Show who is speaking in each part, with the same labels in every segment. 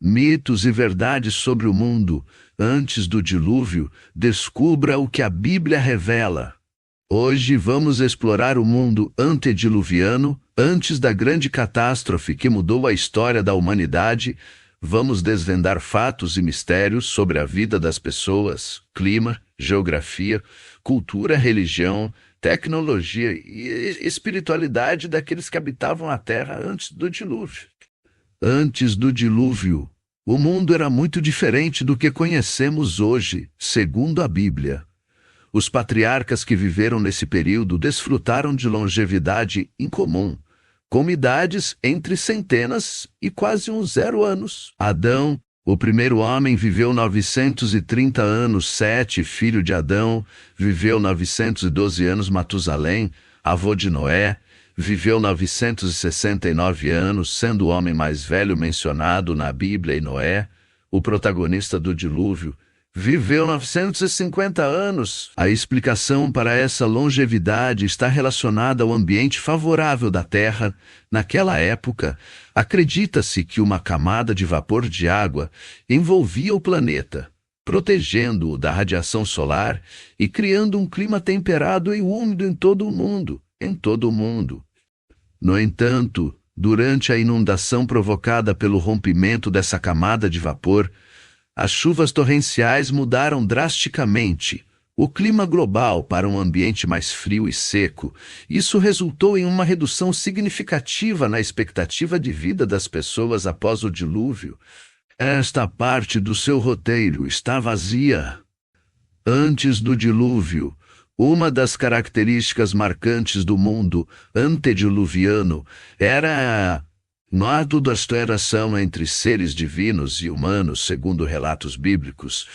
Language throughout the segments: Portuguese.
Speaker 1: Mitos e verdades sobre o mundo antes do dilúvio. Descubra o que a Bíblia revela. Hoje vamos explorar o mundo antediluviano, antes da grande catástrofe que mudou a história da humanidade. Vamos desvendar fatos e mistérios sobre a vida das pessoas, clima, geografia, cultura, religião, tecnologia e espiritualidade daqueles que habitavam a Terra antes do dilúvio. Antes do dilúvio, o mundo era muito diferente do que conhecemos hoje, segundo a Bíblia. Os patriarcas que viveram nesse período desfrutaram de longevidade incomum, com idades entre centenas e quase uns 0 anos. Adão, o primeiro homem, viveu 930 anos. Sete, filho de Adão, viveu 912 anos. Matusalém, avô de Noé, viveu 969 anos, sendo o homem mais velho mencionado na Bíblia. E Noé, o protagonista do dilúvio, viveu 950 anos. A explicação para essa longevidade está relacionada ao ambiente favorável da Terra. Naquela época, acredita-se que uma camada de vapor de água envolvia o planeta, protegendo-o da radiação solar e criando um clima temperado e úmido em todo o mundo. No entanto, durante a inundação provocada pelo rompimento dessa camada de vapor, as chuvas torrenciais mudaram drasticamente o clima global para um ambiente mais frio e seco. Isso resultou em uma redução significativa na expectativa de vida das pessoas após o dilúvio. Esta parte do seu roteiro está vazia. Antes do dilúvio, uma das características marcantes do mundo antediluviano era a interação entre seres divinos e humanos. Segundo relatos bíblicos,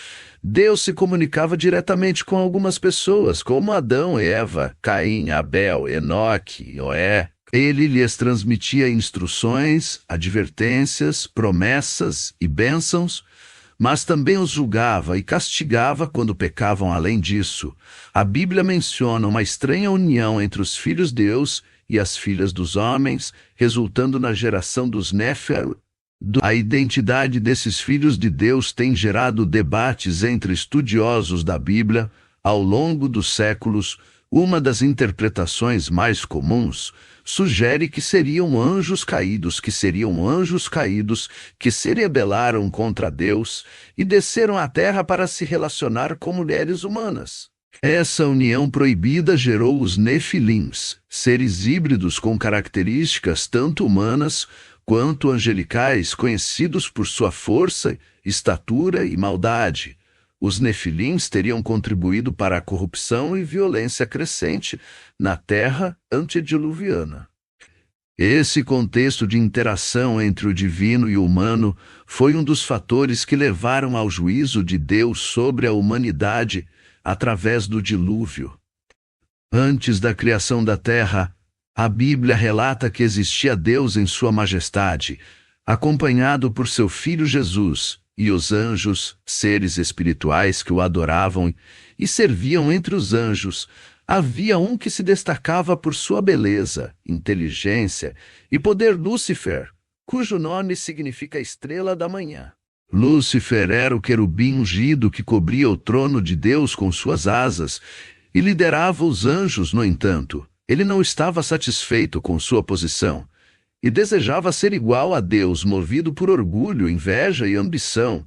Speaker 1: Deus se comunicava diretamente com algumas pessoas, como Adão e Eva, Caim, Abel, Enoque e Noé. Ele lhes transmitia instruções, advertências, promessas e bênçãos, mas também os julgava e castigava quando pecavam. Além disso, a Bíblia menciona uma estranha união entre os filhos de Deus e as filhas dos homens, resultando na geração dos Néfilim. A identidade desses filhos de Deus tem gerado debates entre estudiosos da Bíblia ao longo dos séculos. Uma das interpretações mais comuns sugere que seriam anjos caídos que se rebelaram contra Deus e desceram à terra para se relacionar com mulheres humanas. Essa união proibida gerou os Nefilins, seres híbridos com características tanto humanas quanto angelicais, conhecidos por sua força, estatura e maldade. Os Nefilins teriam contribuído para a corrupção e violência crescente na terra antediluviana. Esse contexto de interação entre o divino e o humano foi um dos fatores que levaram ao juízo de Deus sobre a humanidade através do dilúvio. Antes da criação da terra, a Bíblia relata que existia Deus em sua majestade, acompanhado por seu Filho Jesus, e os anjos, seres espirituais que o adoravam e serviam. Entre os anjos, havia um que se destacava por sua beleza, inteligência e poder: Lúcifer, cujo nome significa estrela da manhã. Lúcifer era o querubim ungido que cobria o trono de Deus com suas asas e liderava os anjos. No entanto, ele não estava satisfeito com sua posição e desejava ser igual a Deus. Movido por orgulho, inveja e ambição,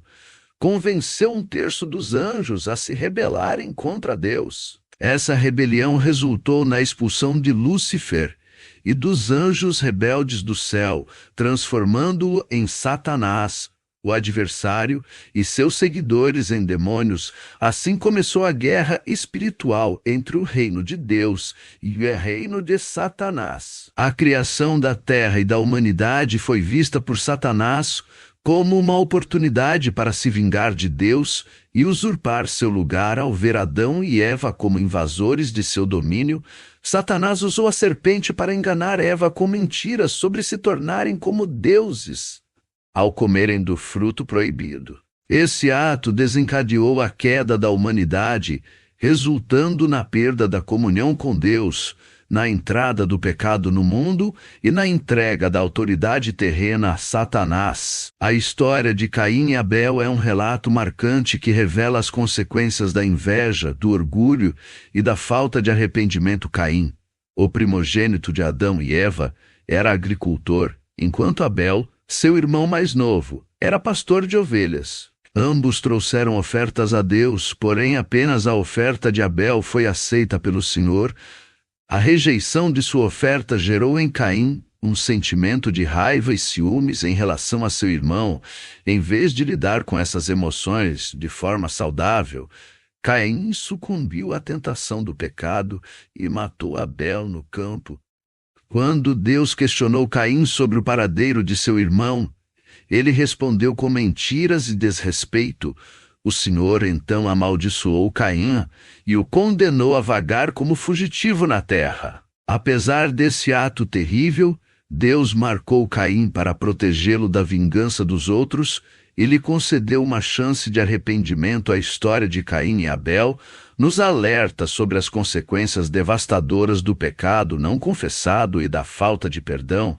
Speaker 1: convenceu 1/3 dos anjos a se rebelarem contra Deus. Essa rebelião resultou na expulsão de Lúcifer e dos anjos rebeldes do céu, transformando-o em Satanás, o adversário, e seus seguidores em demônios. Assim começou a guerra espiritual entre o reino de Deus e o reino de Satanás. A criação da terra e da humanidade foi vista por Satanás como uma oportunidade para se vingar de Deus e usurpar seu lugar. Ao ver Adão e Eva como invasores de seu domínio, Satanás usou a serpente para enganar Eva com mentiras sobre se tornarem como deuses ao comerem do fruto proibido. Esse ato desencadeou a queda da humanidade, resultando na perda da comunhão com Deus. na entrada do pecado no mundo e na entrega da autoridade terrena a Satanás. A história de Caim e Abel é um relato marcante que revela as consequências da inveja, do orgulho e da falta de arrependimento. Caim, o primogênito de Adão e Eva, era agricultor, enquanto Abel, seu irmão mais novo, era pastor de ovelhas. Ambos trouxeram ofertas a Deus, porém apenas a oferta de Abel foi aceita pelo Senhor. A rejeição de sua oferta gerou em Caim um sentimento de raiva e ciúmes em relação a seu irmão. Em vez de lidar com essas emoções de forma saudável, Caim sucumbiu à tentação do pecado e matou Abel no campo. Quando Deus questionou Caim sobre o paradeiro de seu irmão, ele respondeu com mentiras e desrespeito. O Senhor então amaldiçoou Caim e o condenou a vagar como fugitivo na terra. Apesar desse ato terrível, Deus marcou Caim para protegê-lo da vingança dos outros e lhe concedeu uma chance de arrependimento. A história de Caim e Abel nos alerta sobre as consequências devastadoras do pecado não confessado e da falta de perdão.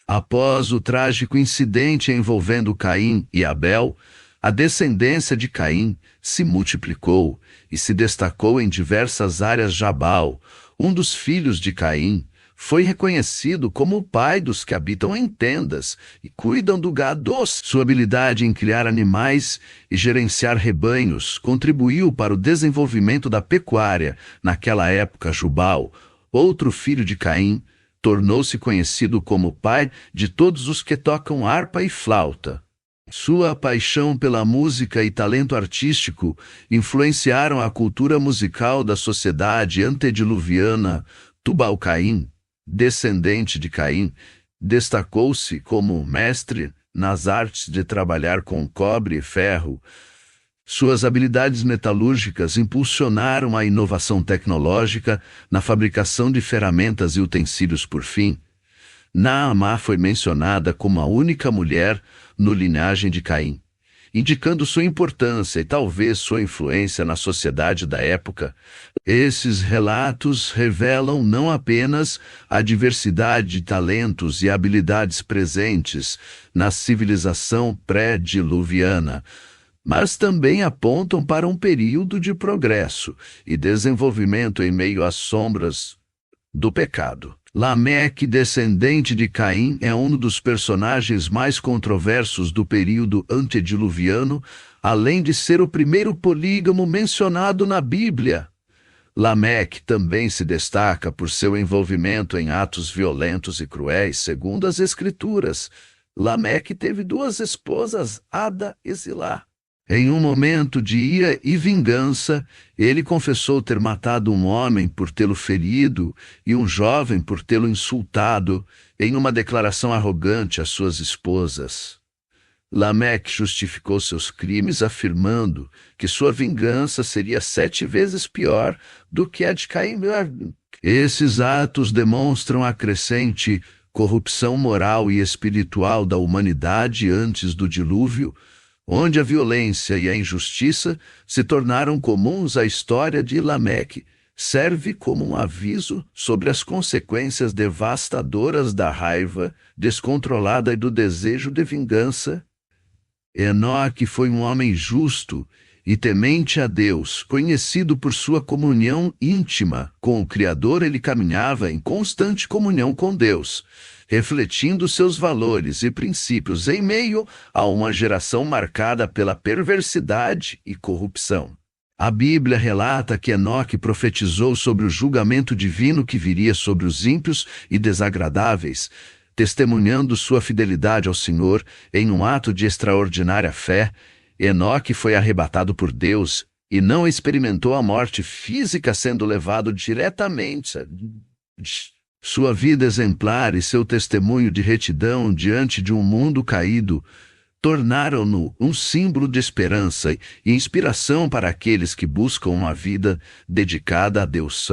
Speaker 1: Após o trágico incidente envolvendo Caim e Abel, a descendência de Caim se multiplicou e se destacou em diversas áreas. Jabal, um dos filhos de Caim, foi reconhecido como o pai dos que habitam em tendas e cuidam do gado. Sua habilidade em criar animais e gerenciar rebanhos contribuiu para o desenvolvimento da pecuária. Naquela época, Jubal, outro filho de Caim, tornou-se conhecido como o pai de todos os que tocam harpa e flauta. Sua paixão pela música e talento artístico influenciaram a cultura musical da sociedade antediluviana. Tubal-Caim, descendente de Caim, destacou-se como mestre nas artes de trabalhar com cobre e ferro. Suas habilidades metalúrgicas impulsionaram a inovação tecnológica na fabricação de ferramentas e utensílios. Por fim, Naamá foi mencionada como a única mulher no linhagem de Caim, indicando sua importância e talvez sua influência na sociedade da época. Esses relatos revelam não apenas a diversidade de talentos e habilidades presentes na civilização pré-diluviana, mas também apontam para um período de progresso e desenvolvimento em meio às sombras do pecado. Lameque, descendente de Caim, é um dos personagens mais controversos do período antediluviano, além de ser o primeiro polígamo mencionado na Bíblia. Lameque também se destaca por seu envolvimento em atos violentos e cruéis, segundo as Escrituras. Lameque teve duas esposas, Ada e Zilá. Em um momento de ira e vingança, ele confessou ter matado um homem por tê-lo ferido e um jovem por tê-lo insultado, em uma declaração arrogante às suas esposas. Lameque justificou seus crimes afirmando que sua vingança seria 7 vezes pior do que a de Caim. Esses atos demonstram a crescente corrupção moral e espiritual da humanidade antes do dilúvio, onde a violência e a injustiça se tornaram comuns. A história de Lameque serve como um aviso sobre as consequências devastadoras da raiva descontrolada e do desejo de vingança. Enoque foi um homem justo e temente a Deus, conhecido por sua comunhão íntima com o Criador. Ele caminhava em constante comunhão com Deus, refletindo seus valores e princípios em meio a uma geração marcada pela perversidade e corrupção. A Bíblia relata que Enoque profetizou sobre o julgamento divino que viria sobre os ímpios e desagradáveis, testemunhando sua fidelidade ao Senhor em um ato de extraordinária fé. Enoque foi arrebatado por Deus e não experimentou a morte física, sendo levado diretamente. Sua vida exemplar e seu testemunho de retidão diante de um mundo caído tornaram-no um símbolo de esperança e inspiração para aqueles que buscam uma vida dedicada a Deus.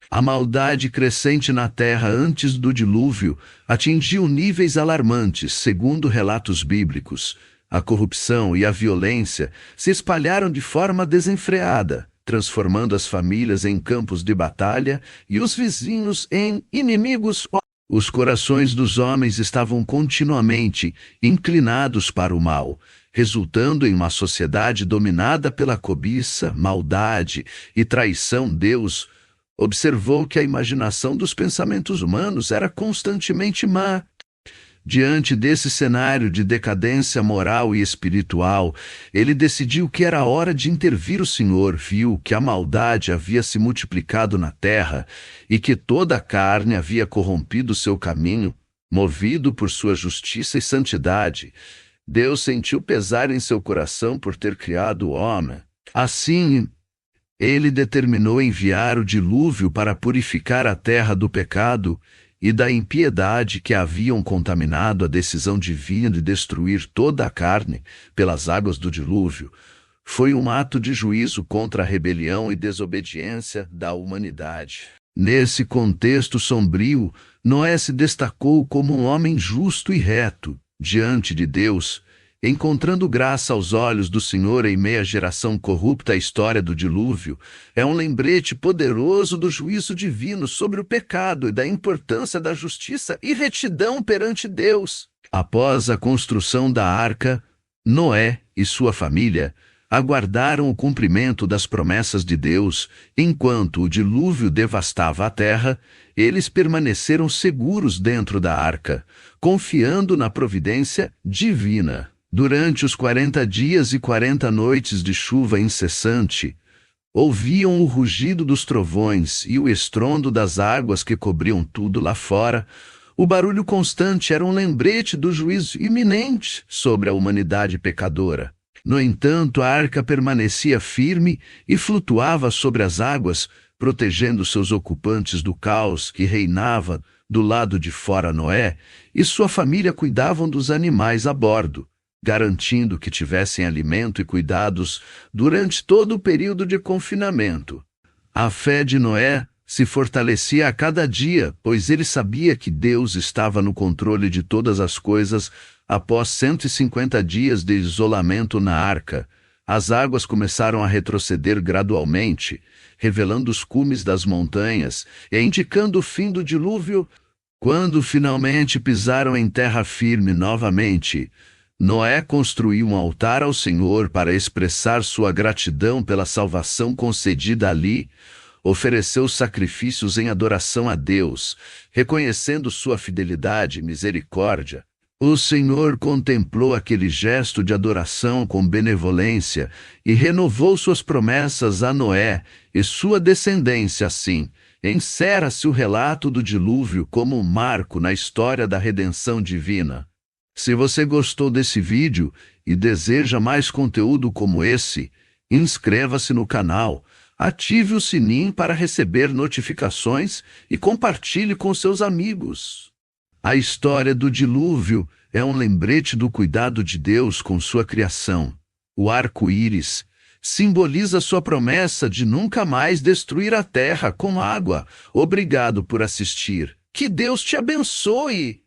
Speaker 1: A maldade crescente na terra antes do dilúvio atingiu níveis alarmantes, segundo relatos bíblicos. A corrupção e a violência se espalharam de forma desenfreada, transformando as famílias em campos de batalha e os vizinhos em inimigos. Os corações dos homens estavam continuamente inclinados para o mal, resultando em uma sociedade dominada pela cobiça, maldade e traição. Deus observou que a imaginação dos pensamentos humanos era constantemente má. Diante desse cenário de decadência moral e espiritual, ele decidiu que era hora de intervir. O Senhor viu que a maldade havia se multiplicado na terra e que toda a carne havia corrompido seu caminho, movido por sua justiça e santidade. Deus sentiu pesar em seu coração por ter criado o homem. Assim, ele determinou enviar o dilúvio para purificar a terra do pecado e da impiedade que haviam contaminado. A decisão divina de destruir toda a carne pelas águas do dilúvio foi um ato de juízo contra a rebelião e desobediência da humanidade. Nesse contexto sombrio, Noé se destacou como um homem justo e reto diante de Deus, encontrando graça aos olhos do Senhor em meio à geração corrupta. A história do dilúvio é um lembrete poderoso do juízo divino sobre o pecado e da importância da justiça e retidão perante Deus. Após a construção da arca, Noé e sua família aguardaram o cumprimento das promessas de Deus. Enquanto o dilúvio devastava a terra, eles permaneceram seguros dentro da arca, confiando na providência divina. Durante os 40 dias e 40 noites de chuva incessante, ouviam o rugido dos trovões e o estrondo das águas que cobriam tudo lá fora. O barulho constante era um lembrete do juízo iminente sobre a humanidade pecadora. No entanto, a arca permanecia firme e flutuava sobre as águas, protegendo seus ocupantes do caos que reinava do lado de fora. Noé e sua família cuidavam dos animais a bordo, garantindo que tivessem alimento e cuidados durante todo o período de confinamento. A fé de Noé se fortalecia a cada dia, pois ele sabia que Deus estava no controle de todas as coisas. Após 150 dias de isolamento na arca, as águas começaram a retroceder gradualmente, revelando os cumes das montanhas e indicando o fim do dilúvio. Quando finalmente pisaram em terra firme novamente, Noé construiu um altar ao Senhor para expressar sua gratidão pela salvação concedida ali. Ofereceu sacrifícios em adoração a Deus, reconhecendo sua fidelidade e misericórdia. O Senhor contemplou aquele gesto de adoração com benevolência e renovou suas promessas a Noé e sua descendência. Assim, encerra-se o relato do dilúvio como um marco na história da redenção divina. Se você gostou desse vídeo e deseja mais conteúdo como esse, inscreva-se no canal, ative o sininho para receber notificações e compartilhe com seus amigos. A história do dilúvio é um lembrete do cuidado de Deus com sua criação. O arco-íris simboliza sua promessa de nunca mais destruir a terra com água. Obrigado por assistir. Que Deus te abençoe!